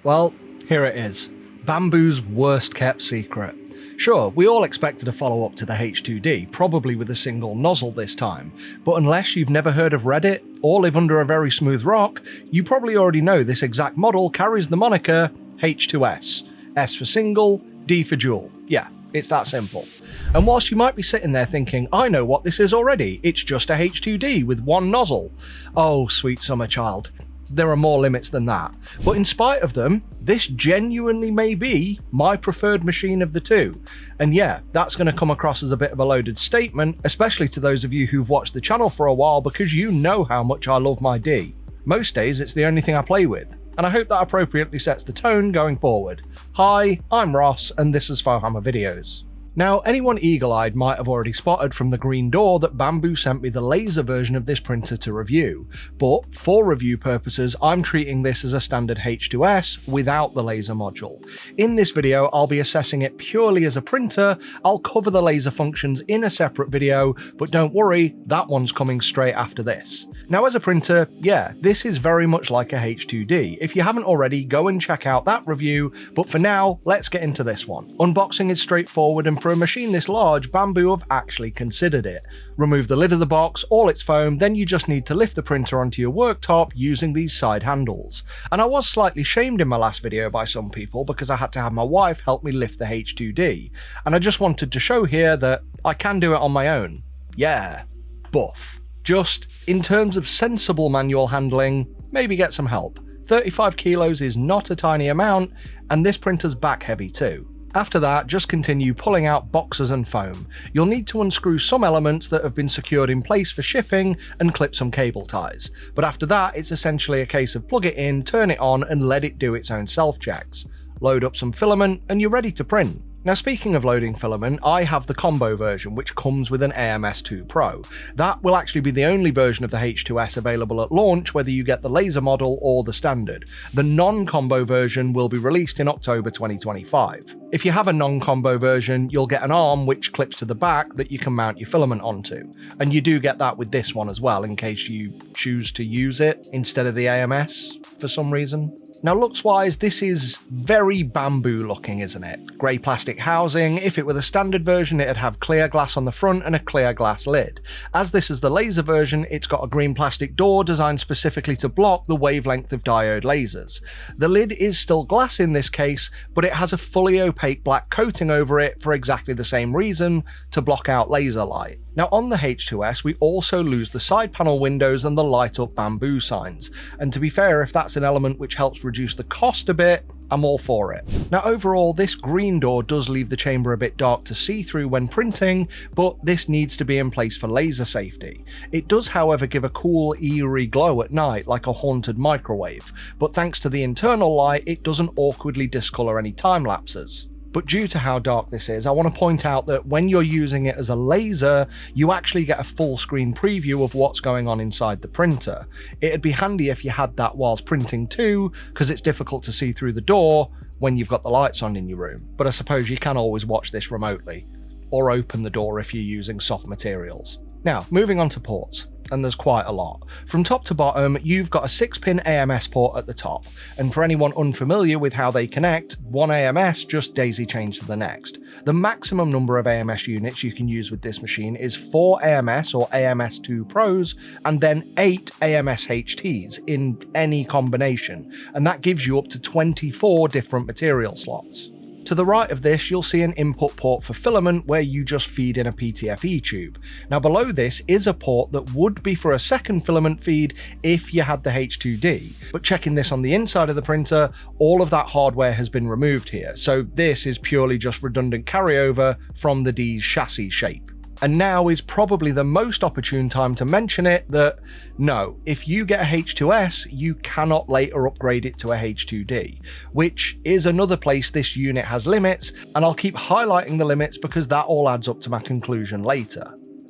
Well, here it is. Bambu's worst kept secret. Sure, we all expected a follow-up to the H2D, probably with a single nozzle this time, but unless you've never heard of Reddit or live under a very smooth rock, you probably already know this exact model carries the moniker H2S. S for single, D for dual. Yeah, it's that simple. And whilst you might be sitting there thinking, I know what this is already, it's just a H2D with one nozzle. Oh, sweet summer child. There are more limits than that. But in spite of them, this genuinely may be my preferred machine of the two. And yeah, that's going to come across as a bit of a loaded statement, especially to those of you who've watched the channel for a while, because you know how much I love my D. Most days it's the only thing I play with, and I hope that appropriately sets the tone going forward. Hi, I'm Ross, and this is FOMO Videos. Now, anyone eagle-eyed might have already spotted from the green door that Bambu sent me the laser version of this printer to review, but for review purposes, I'm treating this as a standard H2S without the laser module. In this video, I'll be assessing it purely as a printer. I'll cover the laser functions in a separate video, but don't worry, that one's coming straight after this. Now, as a printer, yeah, this is very much like a H2D. If you haven't already, go and check out that review, but for now, let's get into this one. Unboxing is straightforward, and for a machine this large, Bambu have actually considered it. Remove the lid of the box, all its foam, then you just need to lift the printer onto your worktop using these side handles. And I was slightly shamed in my last video by some people because I had to have my wife help me lift the H2D, and I just wanted to show here that I can do it on my own. Yeah, buff. Just, in terms of sensible manual handling, maybe get some help. 35 kilos is not a tiny amount, and this printer's back heavy too. After that, just continue pulling out boxes and foam. You'll need to unscrew some elements that have been secured in place for shipping and clip some cable ties. But after that, it's essentially a case of plug it in, turn it on, and let it do its own self-checks. Load up some filament, and you're ready to print. Now, speaking of loading filament, I have the combo version, which comes with an AMS2 Pro. That will actually be the only version of the H2S available at launch, whether you get the laser model or the standard. The non-combo version will be released in October 2025. If you have a non-combo version, you'll get an arm which clips to the back that you can mount your filament onto. And you do get that with this one as well, in case you choose to use it instead of the AMS for some reason. Now, looks-wise, this is very Bambu looking, isn't it? Grey plastic housing. If it were the standard version, it'd have clear glass on the front and a clear glass lid. As this is the laser version, it's got a green plastic door designed specifically to block the wavelength of diode lasers. The lid is still glass in this case, but it has a fully opaque black coating over it for exactly the same reason, to block out laser light. Now, on the H2S, we also lose the side panel windows and the light up Bambu signs. And to be fair, if that's an element which helps reduce the cost a bit, I'm all for it. Now, overall, this green door does leave the chamber a bit dark to see through when printing, but this needs to be in place for laser safety. It does, however, give a cool, eerie glow at night, like a haunted microwave, but thanks to the internal light, it doesn't awkwardly discolor any time lapses. But due to how dark this is, I want to point out that when you're using it as a laser, you actually get a full screen preview of what's going on inside the printer. It'd be handy if you had that whilst printing too, because it's difficult to see through the door when you've got the lights on in your room. But I suppose you can always watch this remotely, or open the door if you're using soft materials. Now, moving on to ports, and there's quite a lot. From top to bottom, you've got a 6-pin AMS port at the top, and for anyone unfamiliar with how they connect, one AMS just daisy chains to the next. The maximum number of AMS units you can use with this machine is 4 AMS or AMS2 Pros, and then 8 AMS HTs in any combination, and that gives you up to 24 different material slots. To the right of this, you'll see an input port for filament where you just feed in a PTFE tube. Now, below this is a port that would be for a second filament feed if you had the H2D, but checking this on the inside of the printer, all of that hardware has been removed here, so this is purely just redundant carryover from the D's chassis shape. And now is probably the most opportune time to mention it that, no, if you get a H2S, you cannot later upgrade it to a H2D, which is another place this unit has limits, and I'll keep highlighting the limits because that all adds up to my conclusion later.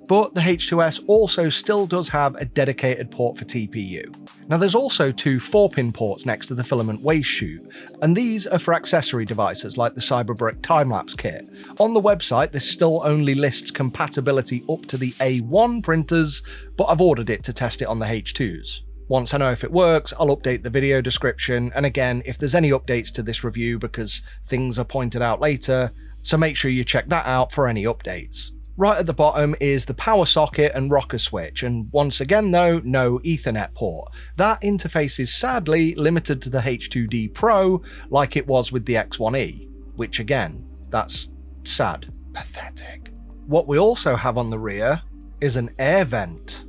But the H2S also still does have a dedicated port for TPU. Now, there's also 2 4-pin ports next to the filament waste chute, and these are for accessory devices like the Cyberbrick time-lapse kit. On the website, this still only lists compatibility up to the A1 printers, but I've ordered it to test it on the H2s. Once I know if it works, I'll update the video description, and again, if there's any updates to this review because things are pointed out later, so make sure you check that out for any updates. Right at the bottom is the power socket and rocker switch, and once again though, no Ethernet port. That interface is sadly limited to the H2D Pro like it was with the X1E, which again, that's sad. Pathetic. What we also have on the rear is an air vent.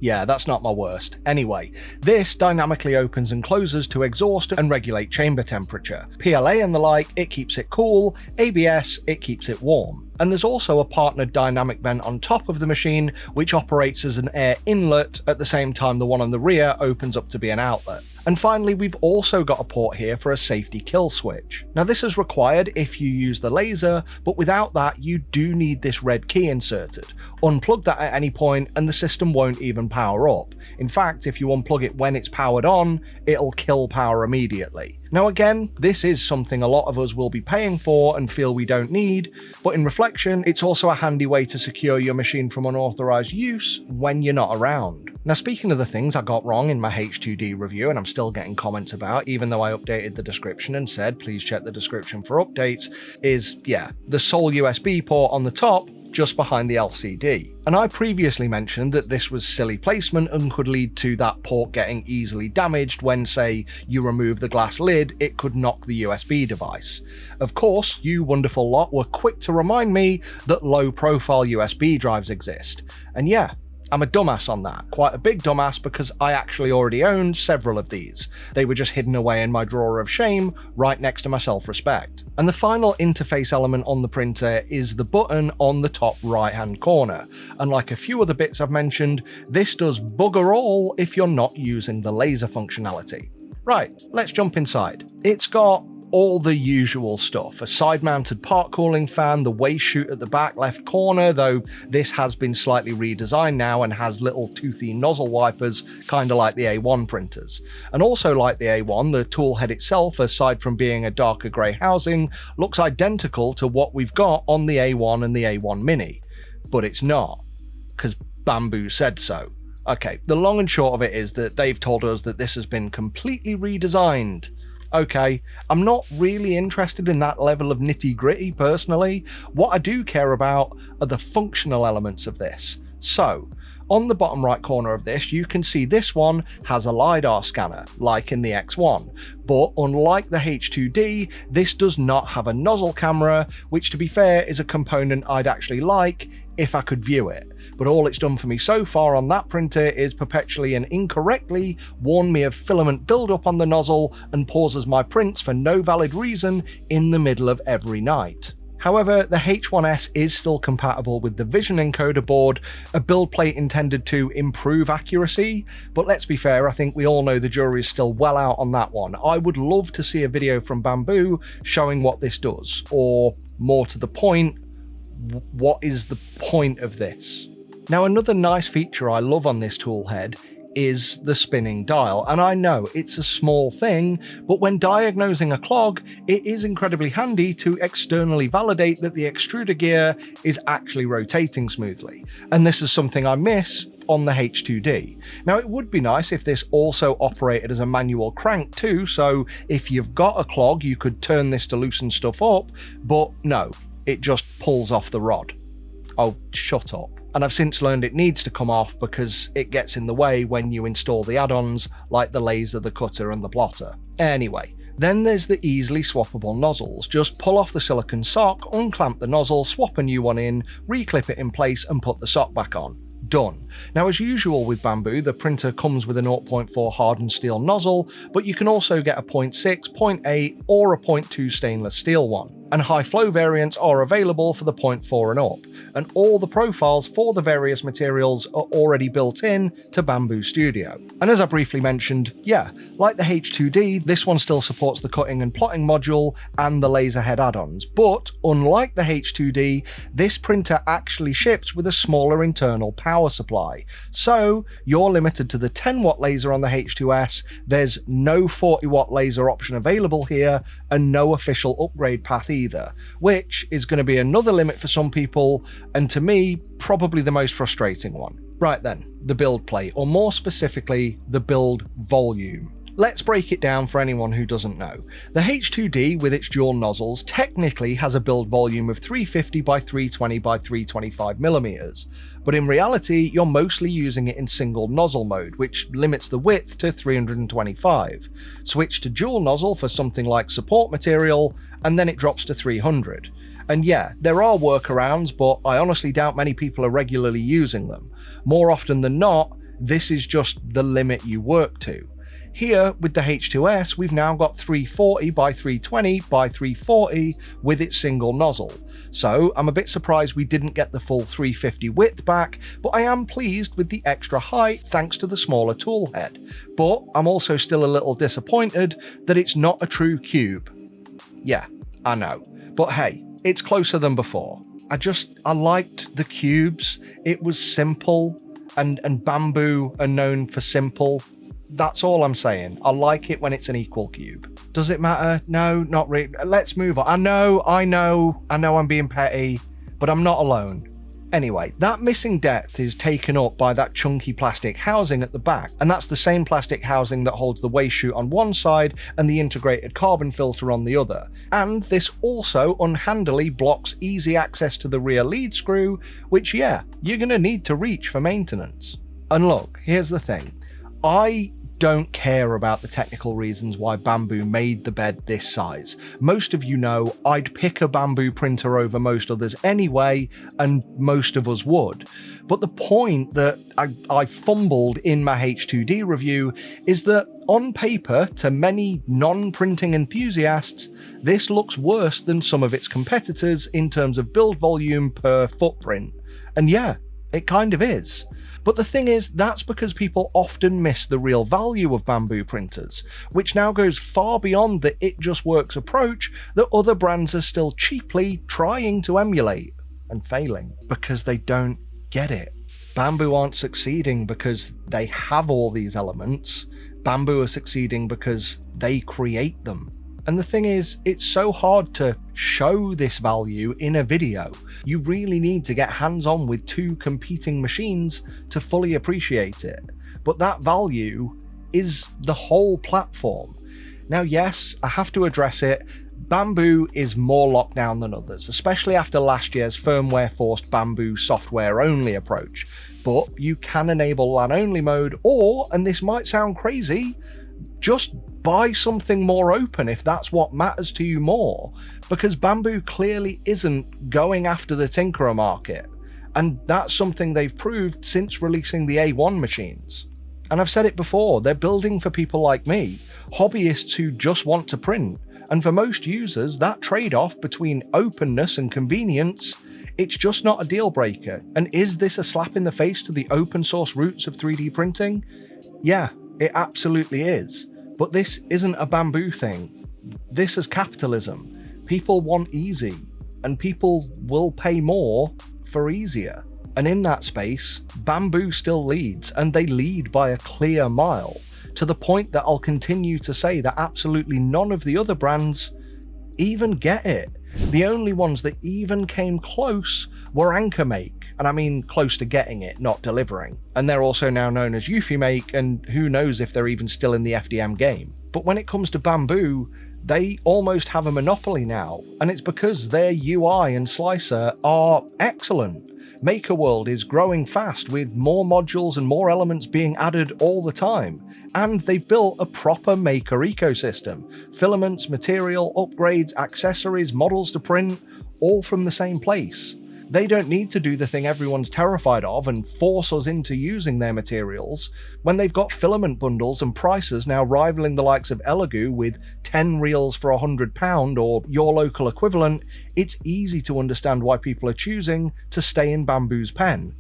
Yeah, that's not my worst. Anyway, this dynamically opens and closes to exhaust and regulate chamber temperature. PLA and the like, it keeps it cool. ABS, it keeps it warm. And there's also a partnered dynamic vent on top of the machine, which operates as an air inlet at the same time the one on the rear opens up to be an outlet. And finally, we've also got a port here for a safety kill switch. Now this is required if you use the laser, but without that you do need this red key inserted. Unplug that at any point and the system won't even power up. In fact, if you unplug it when it's powered on, it'll kill power immediately. Now again, this is something a lot of us will be paying for and feel we don't need, but in reflection, it's also a handy way to secure your machine from unauthorized use when you're not around. Now speaking of the things I got wrong in my H2D review, and I'm still getting comments about, even though I updated the description and said please check the description for updates, is the sole USB port on the top just behind the LCD. And I previously mentioned that this was silly placement and could lead to that port getting easily damaged when, say, you remove the glass lid, it could knock the USB device. Of course, you wonderful lot were quick to remind me that low-profile USB drives exist. And yeah, I'm a dumbass on that, quite a big dumbass because I actually already owned several of these. They were just hidden away in my drawer of shame, right next to my self-respect. And the final interface element on the printer is the button on the top right-hand corner. And like a few other bits I've mentioned, this does bugger all if you're not using the laser functionality. Right, let's jump inside. It's got all the usual stuff. A side-mounted part cooling fan, the waste chute at the back left corner, though this has been slightly redesigned now and has little toothy nozzle wipers, kinda like the A1 printers. And also like the A1, the toolhead itself, aside from being a darker grey housing, looks identical to what we've got on the A1 and the A1 Mini. But it's not, because Bambu said so. Okay, the long and short of it is that they've told us that this has been completely redesigned. Okay, I'm not really interested in that level of nitty-gritty personally. What I do care about are the functional elements of this. So, on the bottom right corner of this, you can see this one has a LIDAR scanner, like in the X1. But unlike the H2D, this does not have a nozzle camera, which to be fair is a component I'd actually like if I could view it. But all it's done for me so far on that printer is perpetually and incorrectly warn me of filament buildup on the nozzle and pauses my prints for no valid reason in the middle of every night. However, the H1S is still compatible with the Vision encoder board, a build plate intended to improve accuracy, but let's be fair, I think we all know the jury is still well out on that one. I would love to see a video from Bambu showing what this does, or more to the point, what is the point of this? Now, another nice feature I love on this toolhead is the spinning dial, and I know it's a small thing, but when diagnosing a clog, it is incredibly handy to externally validate that the extruder gear is actually rotating smoothly, and this is something I miss on the H2D. Now, it would be nice if this also operated as a manual crank too, so if you've got a clog, you could turn this to loosen stuff up, but no, it just pulls off the rod. Oh, shut up. And I've since learned it needs to come off because it gets in the way when you install the add-ons like the laser, the cutter and the plotter. Anyway, then there's the easily swappable nozzles. Just pull off the silicone sock, unclamp the nozzle, swap a new one in, reclip it in place and put the sock back on. Done. Now, as usual with Bambu, the printer comes with a 0.4 hardened steel nozzle, but you can also get a 0.6, 0.8 or a 0.2 stainless steel one. And high flow variants are available for the 0.4 and up, and all the profiles for the various materials are already built in to Bambu Studio. And as I briefly mentioned, like the H2D, this one still supports the cutting and plotting module and the laser head add-ons, but unlike the H2D, this printer actually ships with a smaller internal power supply. So you're limited to the 10 watt laser on the H2S, there's no 40 watt laser option available here, and no official upgrade path either, which is going to be another limit for some people, and to me, probably the most frustrating one. Right then, the build plate, or more specifically, the build volume. Let's break it down for anyone who doesn't know. The H2D with its dual nozzles technically has a build volume of 350 by 320 by 325 millimeters, but in reality you're mostly using it in single nozzle mode, which limits the width to 325. Switch to dual nozzle for something like support material, and then it drops to 300. And yeah, there are workarounds, but I honestly doubt many people are regularly using them. More often than not, this is just the limit you work to. Here, with the H2S, we've now got 340 by 320 by 340 with its single nozzle. So I'm a bit surprised we didn't get the full 350 width back, but I am pleased with the extra height thanks to the smaller tool head. But I'm also still a little disappointed that it's not a true cube. Yeah, I know. But hey, it's closer than before. I liked the cubes. It was simple, and Bambu are known for simple. That's all I'm saying. I like it when it's an equal cube. Does it matter? No, not really. Let's move on. I know I'm being petty, but I'm not alone. Anyway, that missing depth is taken up by that chunky plastic housing at the back, and that's the same plastic housing that holds the waste chute on one side and the integrated carbon filter on the other. And this also unhandily blocks easy access to the rear lead screw, which yeah, you're gonna need to reach for maintenance. And look, here's the thing. I don't care about the technical reasons why Bambu made the bed this size. Most of you know I'd pick a Bambu printer over most others anyway, and most of us would. But the point that I fumbled in my H2D review is that on paper, to many non-printing enthusiasts, this looks worse than some of its competitors in terms of build volume per footprint. And yeah, it kind of is. But the thing is, that's because people often miss the real value of Bambu printers, which now goes far beyond the it just works approach that other brands are still cheaply trying to emulate and failing because they don't get it. Bambu aren't succeeding because they have all these elements. Bambu are succeeding because they create them. And the thing is, it's so hard to show this value in a video. You really need to get hands-on with two competing machines to fully appreciate it. But that value is the whole platform. Now yes, I have to address it, Bambu is more locked down than others, especially after last year's firmware-forced Bambu software-only approach. But you can enable LAN-only mode, or, and this might sound crazy, just buy something more open if that's what matters to you more, because Bambu clearly isn't going after the tinkerer market, and that's something they've proved since releasing the A1 machines. And I've said it before, they're building for people like me, hobbyists who just want to print, and for most users that trade-off between openness and convenience, it's just not a deal breaker. And is this a slap in the face to the open source roots of 3D printing? Yeah, it absolutely is. But this isn't a Bambu thing. This is capitalism. People want easy, and people will pay more for easier. And in that space, Bambu still leads, and they lead by a clear mile, to the point that I'll continue to say that absolutely none of the other brands even get it. The only ones that even came close were Anchormake, and I mean close to getting it, not delivering. And they're also now known as Eufymake, and who knows if they're even still in the FDM game. But when it comes to Bambu, they almost have a monopoly now, and it's because their UI and slicer are excellent. MakerWorld is growing fast with more modules and more elements being added all the time, and they've built a proper maker ecosystem. Filaments, material, upgrades, accessories, models to print, all from the same place. They don't need to do the thing everyone's terrified of and force us into using their materials when they've got filament bundles and prices now rivaling the likes of Elegoo with 10 reels for £100 or your local equivalent. It's easy to understand why people are choosing to stay in Bambu's pen.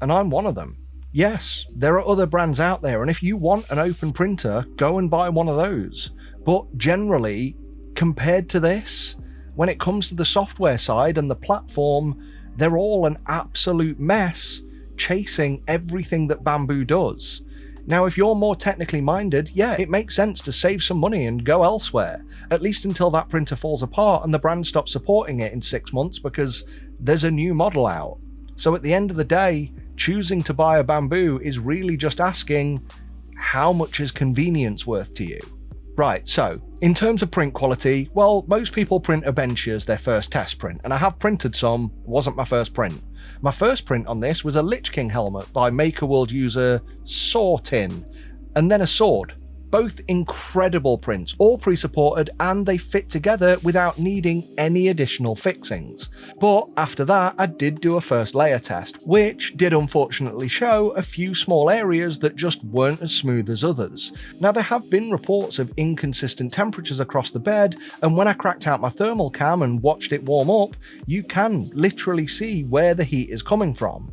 And I'm one of them. Yes, there are other brands out there, and if you want an open printer, go and buy one of those. But generally, compared to this, when it comes to the software side and the platform, they're all an absolute mess, chasing everything that Bambu does. Now, if you're more technically minded, yeah, it makes sense to save some money and go elsewhere, at least until that printer falls apart and the brand stops supporting it in 6 months because there's a new model out. So at the end of the day, choosing to buy a Bambu is really just asking, how much is convenience worth to you? Right, so in terms of print quality, well, most people print a Benchy as their first test print, and I have printed some, wasn't my first print. My first print on this was a Lich King helmet by MakerWorld user Sortin, and then a sword. Both incredible prints, all pre-supported, and they fit together without needing any additional fixings. But after that, I did do a first layer test, which did unfortunately show a few small areas that just weren't as smooth as others. Now, there have been reports of inconsistent temperatures across the bed, and when I cracked out my thermal cam and watched it warm up, you can literally see where the heat is coming from.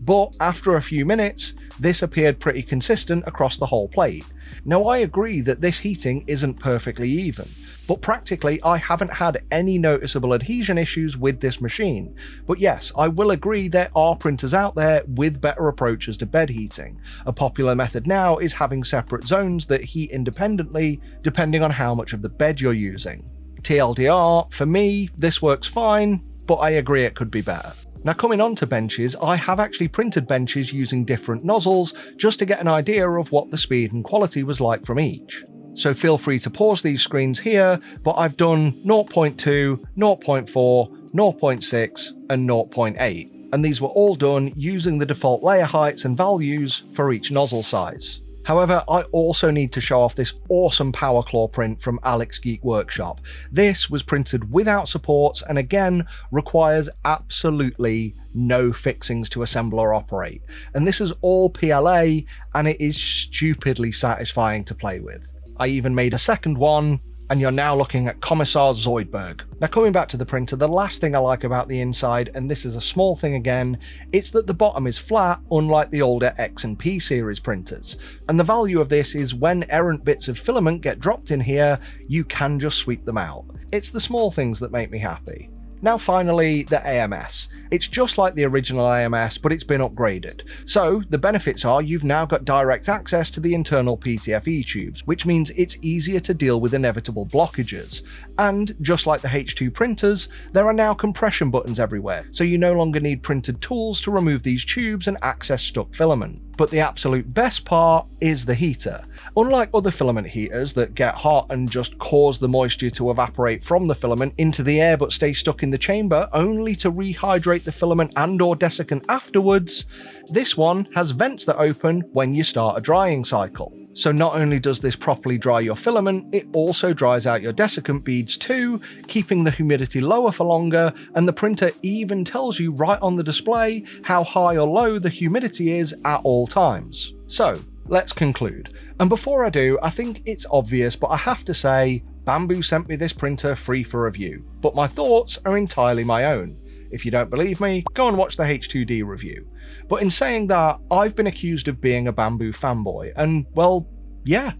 But after a few minutes, this appeared pretty consistent across the whole plate. Now, I agree that this heating isn't perfectly even, but practically I haven't had any noticeable adhesion issues with this machine. But yes, I will agree there are printers out there with better approaches to bed heating. A popular method now is having separate zones that heat independently depending on how much of the bed you're using. TLDR, for me, this works fine, but I agree it could be better. Now, coming on to benches, I have actually printed benches using different nozzles just to get an idea of what the speed and quality was like from each. So feel free to pause these screens here, but I've done 0.2, 0.4, 0.6 and 0.8, and these were all done using the default layer heights and values for each nozzle size. However, I also need to show off this awesome Power Claw print from Alex Geek Workshop. This was printed without supports and again requires absolutely no fixings to assemble or operate. And this is all PLA and it is stupidly satisfying to play with. I even made a second one, and you're now looking at Commissar Zoidberg. Now, coming back to the printer, the last thing I like about the inside, and this is a small thing again, it's that the bottom is flat, unlike the older X and P series printers. And the value of this is when errant bits of filament get dropped in here, you can just sweep them out. It's the small things that make me happy. Now finally, the AMS. It's just like the original AMS, but it's been upgraded. So the benefits are you've now got direct access to the internal PTFE tubes, which means it's easier to deal with inevitable blockages. And just like the H2 printers, there are now compression buttons everywhere, so you no longer need printed tools to remove these tubes and access stuck filament. But the absolute best part is the heater. Unlike other filament heaters that get hot and just cause the moisture to evaporate from the filament into the air but stay stuck in the chamber only to rehydrate the filament and or desiccant afterwards, this one has vents that open when you start a drying cycle. So not only does this properly dry your filament, it also dries out your desiccant beads too, keeping the humidity lower for longer, and the printer even tells you right on the display how high or low the humidity is at all times. So let's conclude. And before I do, I think it's obvious, but I have to say, Bambu sent me this printer free for review, but my thoughts are entirely my own. If you don't believe me, go and watch the H2D review. But in saying that, I've been accused of being a Bambu fanboy, and well, yeah,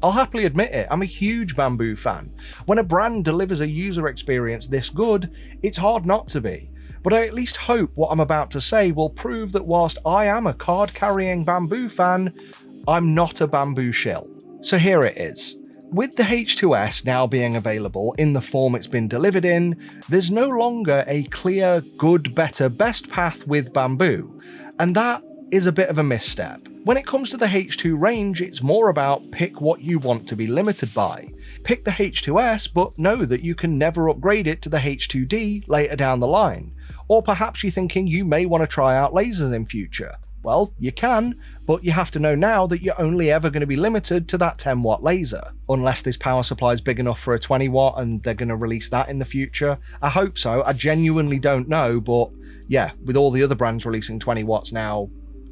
I'll happily admit it, I'm a huge Bambu fan. When a brand delivers a user experience this good, it's hard not to be. But I at least hope what I'm about to say will prove that whilst I am a card-carrying Bambu fan, I'm not a Bambu shill. So here it is. With the H2S now being available in the form it's been delivered in, there's no longer a clear good, better, best path with Bambu, and that is a bit of a misstep. When it comes to the H2 range, it's more about pick what you want to be limited by. Pick the H2S, but know that you can never upgrade it to the H2D later down the line. Or perhaps you're thinking you may want to try out lasers in future. Well, you can, but you have to know now that you're only ever going to be limited to that 10 watt laser. Unless this power supply is big enough for a 20 watt and they're going to release that in the future. I hope so, I genuinely don't know, but yeah, with all the other brands releasing 20 watts now,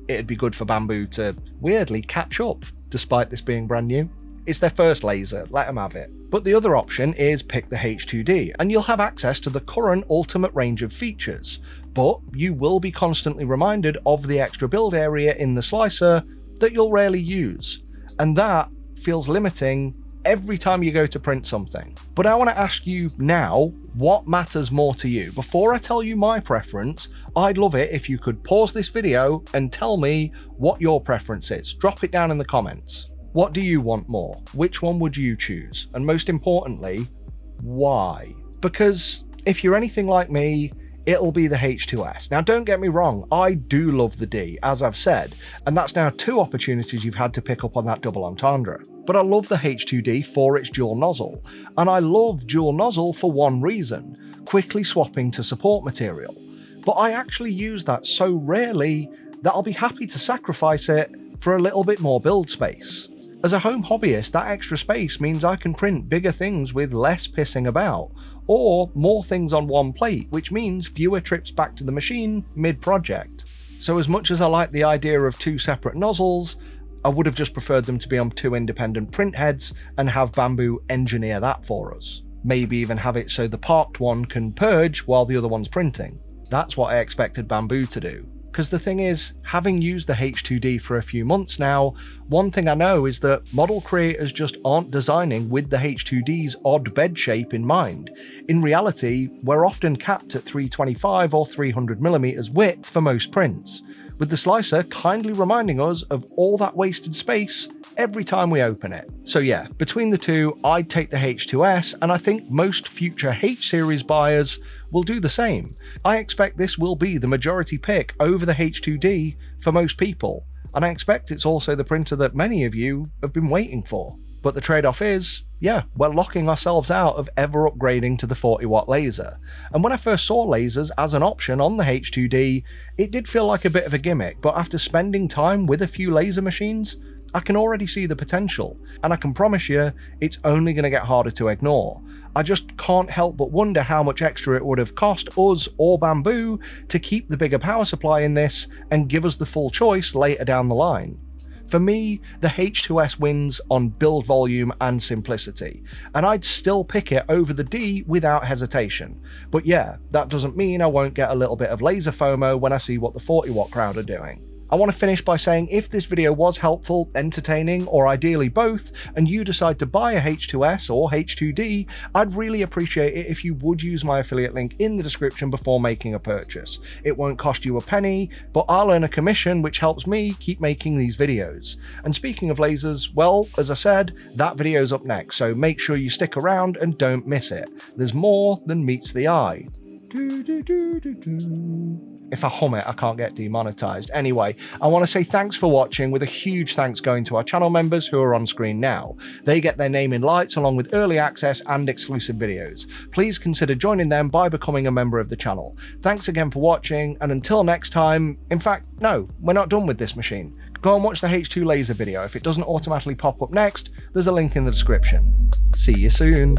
it'd be good for Bambu to weirdly catch up, despite this being brand new. It's their first laser, let them have it. But the other option is pick the H2D, and you'll have access to the current ultimate range of features, but you will be constantly reminded of the extra build area in the slicer that you'll rarely use, and that feels limiting every time you go to print something. But I want to ask you now, what matters more to you? Before I tell you my preference, I'd love it if you could pause this video and tell me what your preference is. Drop it down in the comments. What do you want more? Which one would you choose? And most importantly, why? Because if you're anything like me, it'll be the H2S. Now don't get me wrong, I do love the D, as I've said, and that's now 2 opportunities you've had to pick up on that double entendre. But I love the H2D for its dual nozzle, and I love dual nozzle for one reason: quickly swapping to support material. But I actually use that so rarely that I'll be happy to sacrifice it for a little bit more build space. As a home hobbyist, that extra space means I can print bigger things with less pissing about, or more things on one plate, which means fewer trips back to the machine mid-project. So as much as I like the idea of 2 separate nozzles, I would have just preferred them to be on 2 independent print heads and have Bambu engineer that for us. Maybe even have it so the parked one can purge while the other one's printing. That's what I expected Bambu to do. Because the thing is, having used the H2D for a few months now, one thing I know is that model creators just aren't designing with the H2D's odd bed shape in mind. In reality, we're often capped at 325 or 300mm width for most prints, with the slicer kindly reminding us of all that wasted space every time we open it. So yeah, between the two, I'd take the H2S, and I think most future H-series buyers will do the same. I expect this will be the majority pick over the H2D for most people, and I expect it's also the printer that many of you have been waiting for. But the trade-off is, yeah, we're locking ourselves out of ever upgrading to the 40-watt laser. And when I first saw lasers as an option on the H2D, it did feel like a bit of a gimmick, but after spending time with a few laser machines, I can already see the potential, and I can promise you, it's only going to get harder to ignore. I just can't help but wonder how much extra it would have cost us or Bambu to keep the bigger power supply in this and give us the full choice later down the line. For me, the H2S wins on build volume and simplicity, and I'd still pick it over the D without hesitation. But yeah, that doesn't mean I won't get a little bit of laser FOMO when I see what the 40-watt crowd are doing. I want to finish by saying if this video was helpful, entertaining, or ideally both, and you decide to buy a H2S or H2D, I'd really appreciate it if you would use my affiliate link in the description before making a purchase. It won't cost you a penny, but I'll earn a commission which helps me keep making these videos. And speaking of lasers, well, as I said, that video's up next, so make sure you stick around and don't miss it. There's more than meets the eye. If I hum it, I can't get demonetized. Anyway, I want to say thanks for watching, with a huge thanks going to our channel members who are on screen now. They get their name in lights along with early access and exclusive videos. Please consider joining them by becoming a member of the channel. Thanks again for watching, and until next time, in fact, no, we're not done with this machine. Go and watch the H2 laser video. If it doesn't automatically pop up next, there's a link in the description. See you soon.